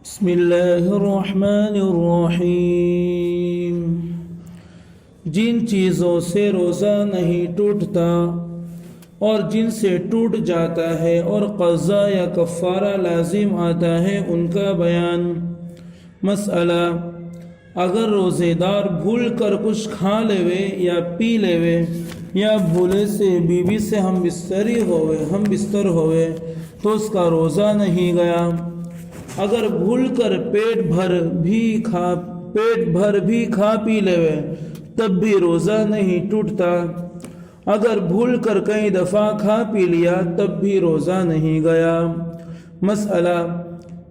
بسم اللہ الرحمن الرحیم۔ جن چیزوں سے روزہ نہیں ٹوٹتا اور جن سے ٹوٹ جاتا ہے اور قضا یا کفارہ لازم آتا ہے ان کا بیان۔ مسئلہ: اگر روزے دار بھول کر کچھ کھا لیوے یا پی لیوے یا بھولے سے بیوی سے ہم بستر ہوئے تو اس کا روزہ نہیں گیا۔ اگر بھول کر پیٹ بھر بھی کھا پی لیوے تب بھی روزہ نہیں ٹوٹتا۔ اگر بھول کر کئی دفعہ کھا پی لیا تب بھی روزہ نہیں گیا۔ مسئلہ: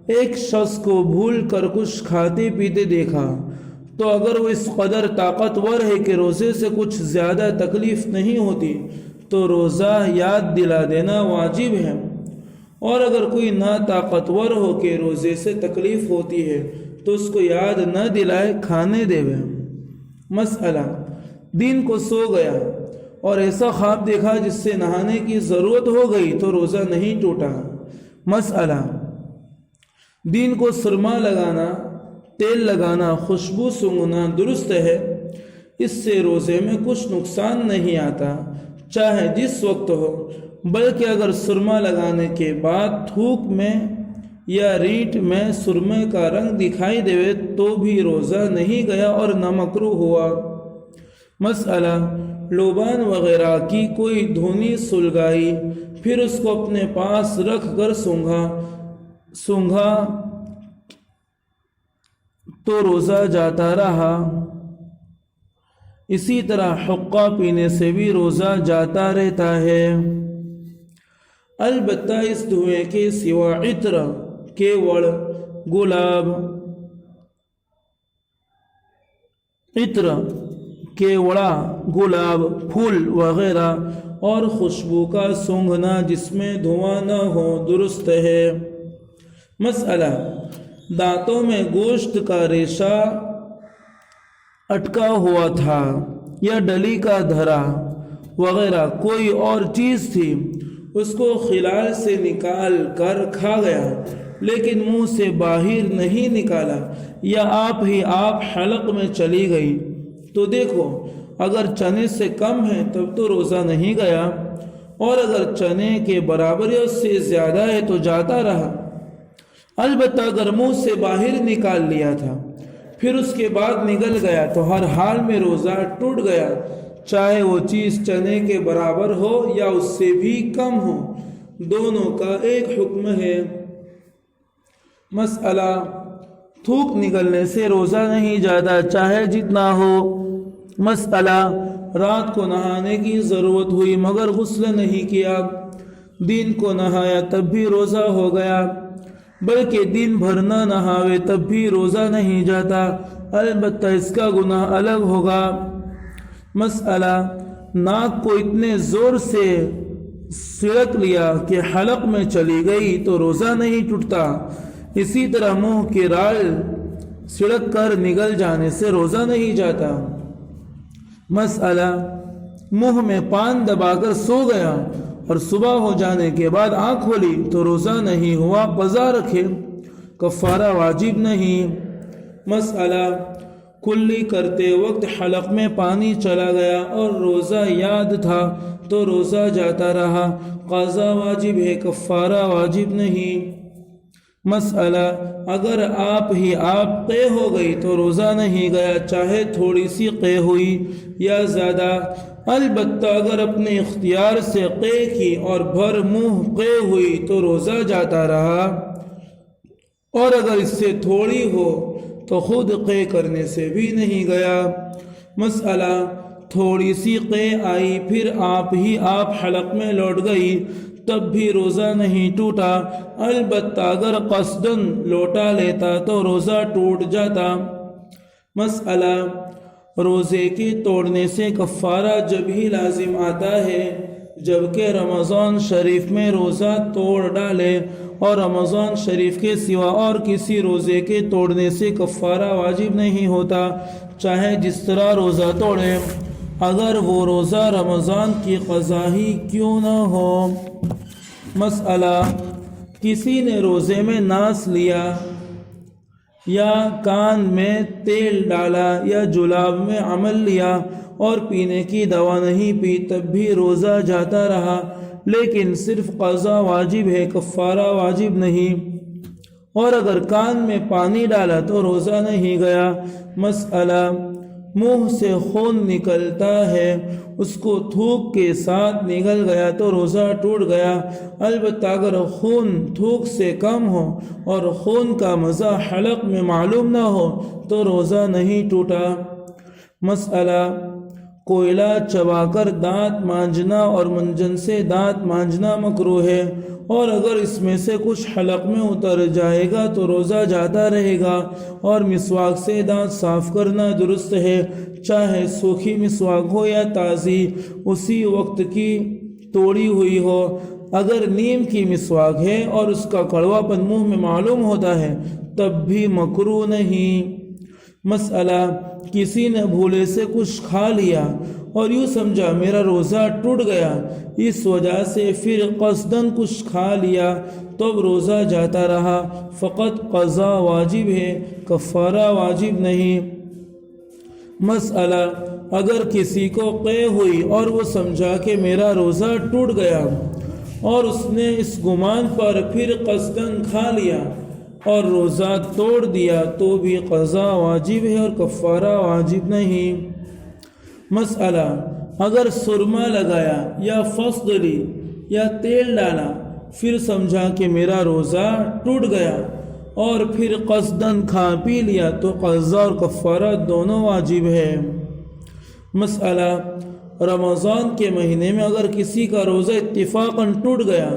ایک شخص کو بھول کر کچھ کھاتے پیتے دیکھا تو اگر وہ اس قدر طاقتور ہے کہ روزے سے کچھ زیادہ تکلیف نہیں ہوتی تو روزہ یاد دلا دینا واجب ہے، اور اگر کوئی ناطاقتور ہو کہ روزے سے تکلیف ہوتی ہے تو اس کو یاد نہ دلائے، کھانے دیوے۔ مسئلہ: دن کو سو گیا اور ایسا خواب دیکھا جس سے نہانے کی ضرورت ہو گئی تو روزہ نہیں ٹوٹا۔ مسئلہ: دن کو سرما لگانا، تیل لگانا، خوشبو سونگھنا درست ہے، اس سے روزے میں کچھ نقصان نہیں آتا چاہے جس وقت ہو، بلکہ اگر سرما لگانے کے بعد تھوک میں یا ریٹ میں سرمے کا رنگ دکھائی دے تو بھی روزہ نہیں گیا اور نہ مکروہ ہوا۔ مسئلہ: لوبان وغیرہ کی کوئی دھونی سلگائی پھر اس کو اپنے پاس رکھ کر سونگھا تو روزہ جاتا رہا۔ اسی طرح حقہ پینے سے بھی روزہ جاتا رہتا ہے، البتہ اس دھوئیں کے سوا عطر، کیوڑ، گلاب، پھول وغیرہ اور خوشبو کا سونگھنا جس میں دھواں نہ ہو درست ہے۔ مسئلہ: دانتوں میں گوشت کا ریشہ اٹکا ہوا تھا یا ڈلی کا دھرا وغیرہ کوئی اور چیز تھی، اس کو خلال سے نکال کر کھا گیا لیکن منہ سے باہر نہیں نکالا، یا آپ حلق میں چلی گئی تو دیکھو اگر چنے سے کم ہے تب تو روزہ نہیں گیا، اور اگر چنے کے برابر یا اس سے زیادہ ہے تو جاتا رہا۔ البتہ اگر منہ سے باہر نکال لیا تھا پھر اس کے بعد نکل گیا تو ہر حال میں روزہ ٹوٹ گیا، چاہے وہ چیز چنے کے برابر ہو یا اس سے بھی کم ہو، دونوں کا ایک حکم ہے۔ مسئلہ: تھوک نکلنے سے روزہ نہیں جاتا چاہے جتنا ہو۔ مسئلہ: رات کو نہانے کی ضرورت ہوئی مگر غسل نہیں کیا، دن کو نہایا تب بھی روزہ ہو گیا، بلکہ دن بھر نہ نہاوے تب بھی روزہ نہیں جاتا، البتہ اس کا گناہ الگ ہوگا۔ مسئلہ: ناک کو اتنے زور سے سڑک لیا کہ حلق میں چلی گئی تو روزہ نہیں ٹوٹتا، اسی طرح منہ کی رال سڑک کر نگل جانے سے روزہ نہیں جاتا۔ مسئلہ: منہ میں پان دبا کر سو گیا اور صبح ہو جانے کے بعد آنکھ کھولی تو روزہ نہیں ہوا، قضا رکھے، کفارہ واجب نہیں۔ مسئلہ: کلی کرتے وقت حلق میں پانی چلا گیا اور روزہ یاد تھا تو روزہ جاتا رہا، قضا واجب ہے، کفارہ واجب نہیں۔ مسئلہ: اگر آپ قے ہو گئی تو روزہ نہیں گیا چاہے تھوڑی سی قے ہوئی یا زیادہ، البتہ اگر اپنے اختیار سے قے کی اور بھر منہ قے ہوئی تو روزہ جاتا رہا، اور اگر اس سے تھوڑی ہو تو خود قے کرنے سے بھی نہیں گیا۔ مسئلہ: تھوڑی سی قے آئی پھر آپ حلق میں لوٹ گئی تب بھی روزہ نہیں ٹوٹا، البتہ اگر قصداً لوٹا لیتا تو روزہ ٹوٹ جاتا۔ مسئلہ: روزے کے توڑنے سے کفارہ جب ہی لازم آتا ہے جبکہ رمضان شریف میں روزہ توڑ ڈالے، اور رمضان شریف کے سوا اور کسی روزے کے توڑنے سے کفارہ واجب نہیں ہوتا چاہے جس طرح روزہ توڑے، اگر وہ روزہ رمضان کی قضا ہی کیوں نہ ہو۔ مسئلہ: کسی نے روزے میں ناس لیا یا کان میں تیل ڈالا یا جلاب میں عمل لیا اور پینے کی دوا نہیں پی تب بھی روزہ جاتا رہا، لیکن صرف قضا واجب ہے، کفارہ واجب نہیں۔ اور اگر کان میں پانی ڈالا تو روزہ نہیں گیا۔ مسئلہ، منہ سے خون نکلتا ہے، اس کو تھوک کے ساتھ نکل گیا تو روزہ ٹوٹ گیا، البتہ اگر خون تھوک سے کم ہو اور خون کا مزہ حلق میں معلوم نہ ہو تو روزہ نہیں ٹوٹا۔ مسئلہ، کوئلہ چبا کر دانت مانجنا اور منجن سے دانت مانجنا مکروہ ہے، اور اگر اس میں سے کچھ حلق میں اتر جائے گا تو روزہ جاتا رہے گا، اور مسواک سے دانت صاف کرنا درست ہے، چاہے سوکھی مسواک ہو یا تازی، اسی وقت کی توڑی ہوئی ہو۔ اگر نیم کی مسواک ہے اور اس کا کڑوا پن منہ میں معلوم ہوتا ہے تب بھی مکروہ نہیں۔ مسئلہ، کسی نے بھولے سے کچھ کھا لیا اور یوں سمجھا میرا روزہ ٹوٹ گیا، اس وجہ سے پھر قصداً کچھ کھا لیا تب روزہ جاتا رہا، فقط قضا واجب ہے، کفارہ واجب نہیں۔ مسئلہ، اگر کسی کو قے ہوئی اور وہ سمجھا کہ میرا روزہ ٹوٹ گیا اور اس نے اس گمان پر پھر قصداً کھا لیا اور روزہ توڑ دیا تو بھی قضا واجب ہے اور کفارہ واجب نہیں۔ مسئلہ، اگر سرما لگایا یا فصد لی یا تیل ڈالا پھر سمجھا کہ میرا روزہ ٹوٹ گیا اور پھر قصداً کھا پی لیا تو قضا اور کفارہ دونوں واجب ہے۔ مسئلہ، رمضان کے مہینے میں اگر کسی کا روزہ اتفاقاً ٹوٹ گیا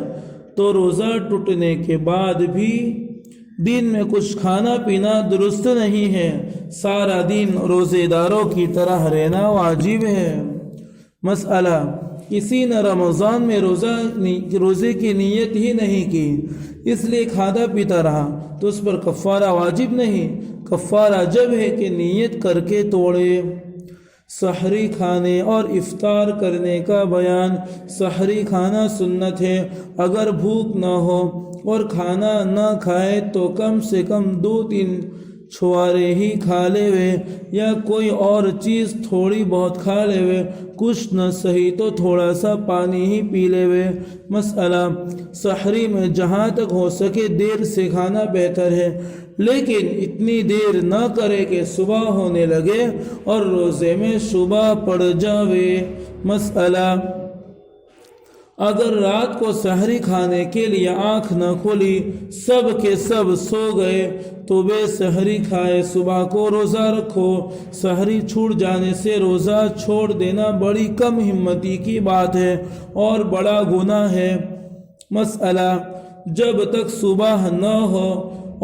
تو روزہ ٹوٹنے کے بعد بھی دن میں کچھ کھانا پینا درست نہیں ہے، سارا دن روزے داروں کی طرح رہنا واجب ہے۔ مسئلہ، کسی نے رمضان میں روزے کی نیت ہی نہیں کی، اس لیے کھاتا پیتا رہا تو اس پر کفارہ واجب نہیں، کفارہ جب ہے کہ نیت کر کے توڑے۔ سحری کھانے اور افطار کرنے کا بیان۔ سحری کھانا سنت ہے، اگر بھوک نہ ہو اور کھانا نہ کھائے تو کم سے کم 2-3 چھوارے ہی کھا لے وے، یا کوئی اور چیز تھوڑی بہت کھا لے وے، کچھ نہ صحیح تو تھوڑا سا پانی ہی پی لے وے۔ مسئلہ، سحری میں جہاں تک ہو سکے دیر سے کھانا بہتر ہے، لیکن اتنی دیر نہ کرے کہ صبح ہونے لگے اور روزے میں شبہ پڑ جاوے۔ مسئلہ، اگر رات کو سحری کھانے کے لیے آنکھ نہ کھلی، سب کے سب سو گئے تو بے سحری کھائے، صبح کو روزہ رکھو۔ سحری چھوٹ جانے سے روزہ چھوڑ دینا بڑی کم ہمتی کی بات ہے اور بڑا گناہ ہے۔ مسئلہ، جب تک صبح نہ ہو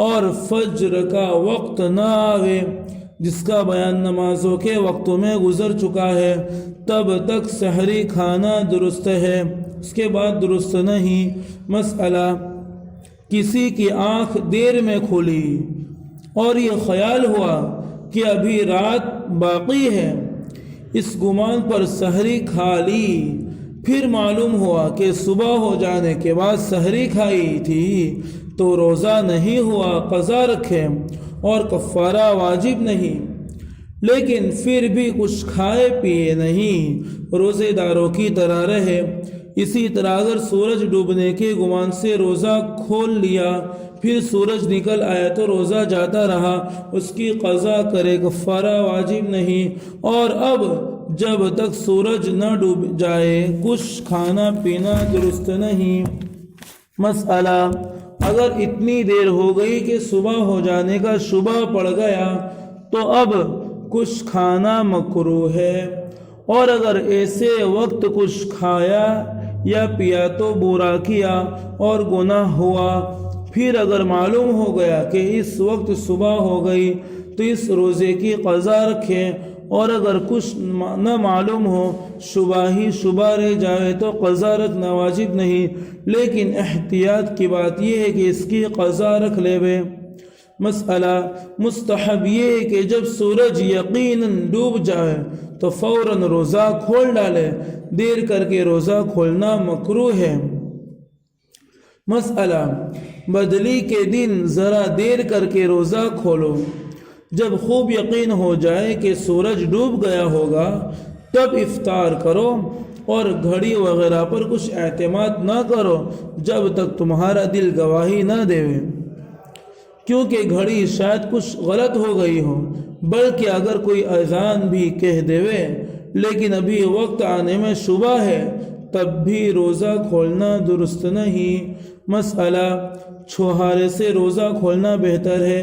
اور فجر کا وقت نہ آوے، جس کا بیان نمازوں کے وقتوں میں گزر چکا ہے، تب تک سحری کھانا درست ہے، اس کے بعد درست نہیں۔ مسئلہ، کسی کی آنکھ دیر میں کھلی اور یہ خیال ہوا کہ ابھی رات باقی ہے، اس گمان پر سحری کھا لی، پھر معلوم ہوا کہ صبح ہو جانے کے بعد سحری کھائی تھی تو روزہ نہیں ہوا، قضا رکھے اور کفارہ واجب نہیں، لیکن پھر بھی کچھ کھائے پیے نہیں، روزے داروں کی طرح رہے۔ اسی طرح اگر سورج ڈوبنے کے گمان سے روزہ کھول لیا پھر سورج نکل آیا تو روزہ جاتا رہا، اس کی قضا کرے، کفارہ واجب نہیں، اور اب جب تک سورج نہ ڈوب جائے کچھ کھانا پینا درست نہیں۔ مسئلہ، اگر اتنی دیر ہو گئی کہ صبح ہو جانے کا شبہ پڑ گیا تو اب کچھ کھانا مکروہ ہے، اور اگر ایسے وقت کچھ کھایا یا پیا تو برا کیا اور گناہ ہوا۔ پھر اگر معلوم ہو گیا کہ اس وقت صبح ہو گئی تو اس روزے کی قضا رکھے، اور اگر کچھ نہ معلوم ہو، شبہ ہی شبہ رہ جائے تو قضا رکھنا واجب نہیں، لیکن احتیاط کی بات یہ ہے کہ اس کی قضا رکھ لے وے۔ مسئلہ، مستحب یہ ہے کہ جب سورج یقیناً ڈوب جائے تو فوراً روزہ کھول ڈالے، دیر کر کے روزہ کھولنا مکروہ ہے۔ مسئلہ، بدلی کے دن ذرا دیر کر کے روزہ کھولو۔ جب خوب یقین ہو جائے کہ سورج ڈوب گیا ہوگا تب افطار کرو، اور گھڑی وغیرہ پر کچھ اعتماد نہ کرو جب تک تمہارا دل گواہی نہ دے، کیونکہ گھڑی شاید کچھ غلط ہو گئی ہو، بلکہ اگر کوئی اذان بھی کہہ دیوے لیکن ابھی وقت آنے میں شبہ ہے تب بھی روزہ کھولنا درست نہیں۔ مسئلہ، چھوہارے سے روزہ کھولنا بہتر ہے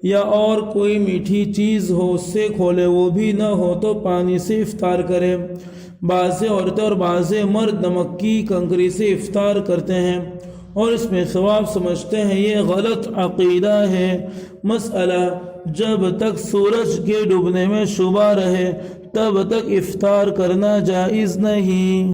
یا اور کوئی میٹھی چیز ہو اس سے کھولے، وہ بھی نہ ہو تو پانی سے افطار کرے۔ بعض عورتیں اور بعض مرد نمک کی کنکری سے افطار کرتے ہیں اور اس میں ثواب سمجھتے ہیں، یہ غلط عقیدہ ہے۔ مسئلہ، جب تک سورج کے ڈوبنے میں شبہ رہے تب تک افطار کرنا جائز نہیں۔